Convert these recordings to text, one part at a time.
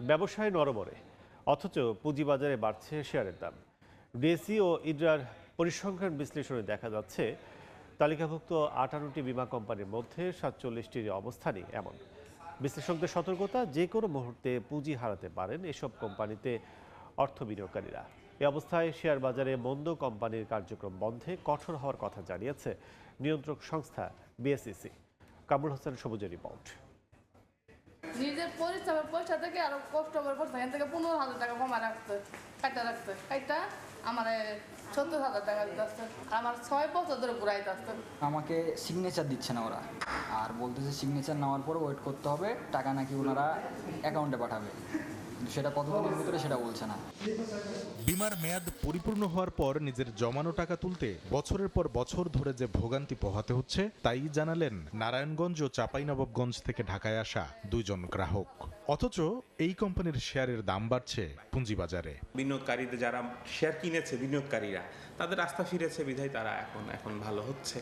ব্যবসায় নরবরে, অথচ পুঁজিবাজারে বাড়ছে শেয়ারের দাম। ডিএসই ও ইডরার পরিসংখ্যান বিশ্লেষণে দেখা যাচ্ছে তালিকাভুক্ত 58টি বিমা কোম্পানির মধ্যে 47টির অবস্থানই এমন। বিশ্লেষকদের সতর্কতা, যে কোনো মুহূর্তে পুঁজি হারাতে পারেন এসব কোম্পানিতে অর্থ বিনিয়োগকারীরা। এ অবস্থায় শেয়ার বাজারে মন্দ কোম্পানির কার্যক্রম বন্ধে কঠোর হওয়ার কথা জানিয়েছে নিয়ন্ত্রক সংস্থা বিএসইসি। কামরুল হোসেন সবুজের রিপোর্ট। নিজের পরিশ্রমের পয়সা থেকে আরো কষ্ট করে পড়ছে, এখান থেকে 15,000 টাকা কমা রাখতে কাইটা আমার 70,000 টাকা দিতে আসছে। আমার 6 বছর ধরে ঘুরাইতে আসছে। আমাকে সিগনেচার দিচ্ছে না ওরা, আর বলতেছে সিগনেচার নেওয়ার পর ওয়েট করতে হবে, টাকা নাকি ওনারা অ্যাকাউন্টে পাঠাবে, কিন্তু সেটা কতদিনের ভিতরে সেটা বলছে না। বিমার মেয়াদ পরিপূর্ণ হওয়ার পর নিজের জমানো টাকা তুলতে বছরের পর বছর ধরে যে ভোগান্তি পোহাতে হচ্ছে তাই জানালেন নারায়ণগঞ্জ ও চাঁপাইনবাবগঞ্জ থেকে ঢাকায় আসা 2 জন গ্রাহক। অথচ এই কোম্পানির শেয়ারের দাম বাড়ছে পুঁজিবাজারে। বিনিয়োগকারীদের যারা শেয়ার কিনেছে, বিনিয়োগকারীরা তাদের আস্থা ফিরেছে বিধায় তারা এখন ভালো হচ্ছে।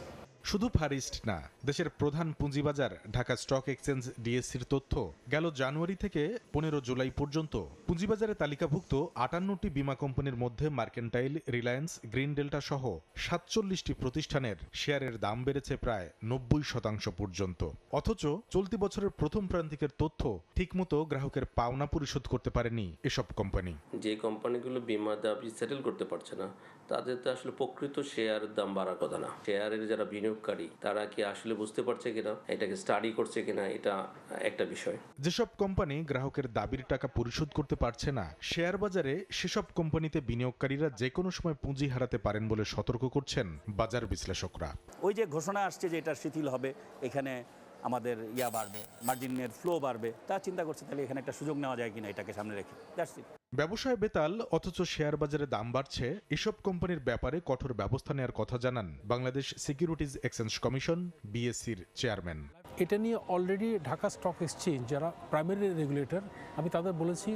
শুধু ফার ইস্ট না, দেশের প্রধান পুঁজিবাজার ঢাকা স্টক এক্সচেঞ্জ ডিএসসির তথ্য, গেল জানুয়ারি থেকে 15 জুলাই পর্যন্ত পুঁজিবাজারে তালিকাভুক্ত 58টি বিমা কোম্পানির মধ্যে মার্কেন্টাইল, রিলায়েন্স, গ্রিন ডেল্টা সহ 47টি প্রতিষ্ঠানের শেয়ারের দাম বেড়েছে প্রায় 90% পর্যন্ত। অথচ চলতি বছরের প্রথম প্রান্তিকের তথ্য ঠিকমতো গ্রাহকের পাওনা পরিশোধ করতে পারেনি এসব কোম্পানি। যে কোম্পানিগুলো বিমা দাবি সেটেল করতে পারছে না, তাদের তো আসলে প্রকৃত শেয়ারের দাম বাড়ার কথা না। শেয়ারের যারা বিনিয়োগকারী তারা কি আসলে বুঝতে পারছে কিনা, এটাকে স্টাডি করছে কিনা, এটা একটা বিষয়। যেসব কোম্পানি গ্রাহকের দাবির টাকা পরিশোধ করতে পারছে না, শেয়ার বাজারে সেসব কোম্পানিতে বিনিয়োগকারীরা যে কোনো সময় পুঁজি হারাতে পারেন বলে সতর্ক করছেন বাজার বিশ্লেষকরা। ওই যে ঘোষণা আসছে যে এটা শিথিল হবে, এখানে আমাদের বাড়বে, মার্জিনের ফ্লো বাড়বে, তা চিন্তা করছে তাহলে এখানে একটা সুযোগ নেওয়া যায় কিনা এটাকে সামনে রেখে। ব্যবসায় বেতাল, অথচ শেয়ার বাজারে দাম বাড়ছে, এসব কোম্পানির ব্যাপারে কঠোর ব্যবস্থা নেওয়ার কথা জানান বাংলাদেশ সিকিউরিটিজ এক্সচেঞ্জ কমিশন বিএসসির চেয়ারম্যান। এটা নিয়ে অলরেডি ঢাকা স্টক এক্সচেঞ্জ যারা প্রাইমারি রেগুলেটর, আমি তাদের বলেছি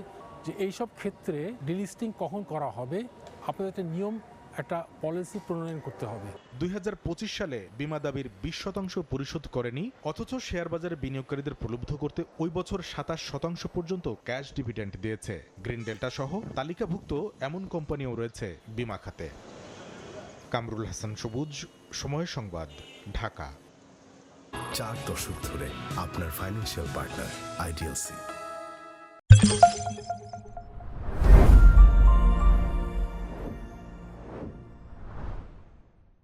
যে এইসব ক্ষেত্রে ডিলিস্টিং কখন করা হবে, আপনাদের একটা নিয়ম, একটা পলিসি প্রণয়ন করতে হবে। 2025 সালে বিমা দাবির 20% পরিশোধ করেনি, অথচ শেয়ার বাজারে বিনিয়োগকারীদের প্রলুব্ধ করতে ওই বছর 27% পর্যন্ত ক্যাশ ডিভিডেন্ড দিয়েছে। গ্রিন ডেল্টা সহ তালিকাভুক্ত এমন কোম্পানিও রয়েছে বিমা খাতে। কামরুল হাসান সবুজ, সময় সংবাদ, ঢাকা। 4 দশক ধরে আপনার ফাইন্যান্সিয়াল পার্টনার আইডিএলসি।